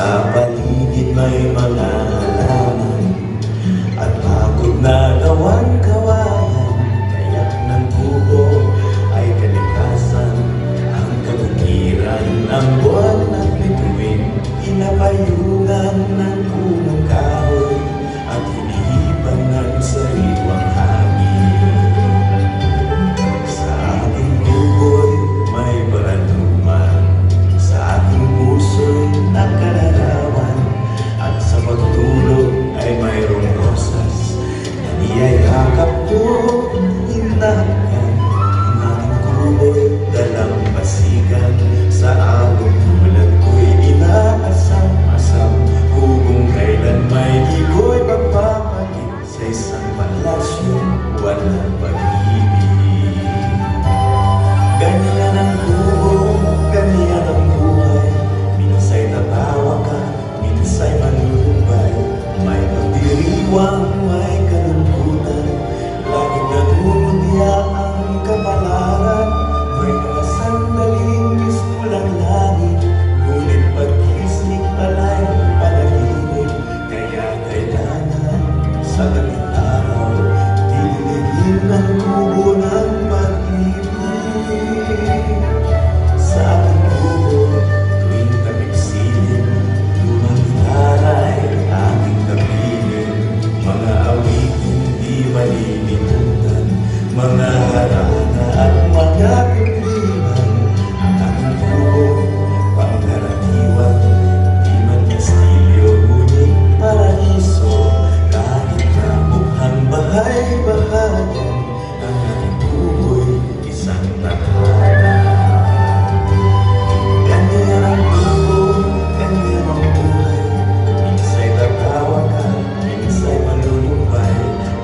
Sa paligid may mga halaman at pagod na gawang kawayan. Kaya't ng kubo ay kalikasan, ang kabukiran, ang buwan at bituin. Inapayungan ng punong kahoy at hinihibang ng sariwang hangin. Sa ating kubo'y may paranuman, sa ating puso'y nakalarawan, at sa pagtulog ay mayroong rosas na niyayakap ko. Hinahanggan ang ating kubo'y dalampasigan, sa agong tulad ko'y inaasam-asam. Kubong kailan may di ko'y pagpapalit, sa isang palasyong walang pag-ibig. Ganyan ang kubo, ganyan ang buhay. Minsa'y tatawa ka, minsa'y manlulubay. May pagdiriwang, may kalungkutan, laging nagmumutya ang kapalaran. May mga sandaling miskulang langit, ngunit pag-isip pala'y panaginip. Kaya kailangan sa galing araw, diligin ang kubo ng pag-ibig. Sa ating kubo, tuwing tabigsilin, lumang gitaray aking kapiling. Mga awitin di malilimutan, mga harana at mga tulipan. Ang aking kubo, pangkaraniwan, di man kastilyo, ngunit paraiso. Kahit na mukhang bahay-bahayan, ang aking kubo'y isang tahanan. Ganyan ang kubo, ganyan ang buhay. Minsa'y tatawa ka, minsa'y manlulumbay.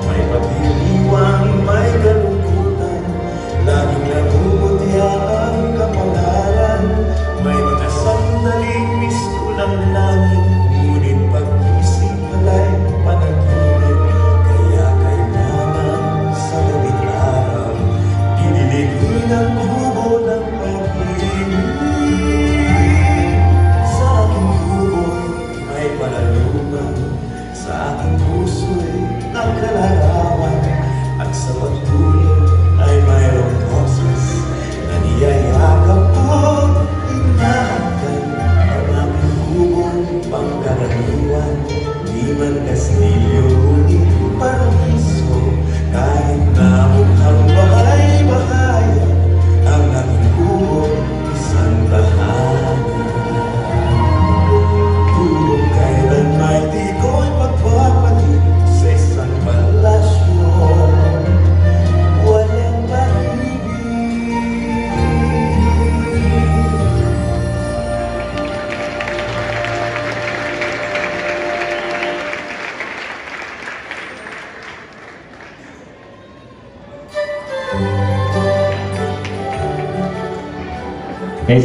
May pagdiriwang, may kalungkutan, laging nagmumutya ang kapalaran. May mga sandaling mistulang langit, ngunit pag-isip pala'y panaginip. Kaya kailangan sa galing araw, diniligin ang kubo ng pag-ibig. Sa aking kubo'y may panalungan, sa aking puso'y nakalarawan, at sa pagtulog ay mayroong rosas na niyayakap ko. Hinahanggan ang aking kubong pangkaraniwan, di man kastilyo, ngunit paraiso. Kahit na mukhang bahay-bahayan, ang aking kubo isang tahanan. Kung kailan may di ko'y pagpapalit, sa isang palasyo walang pag-ibig. Hey,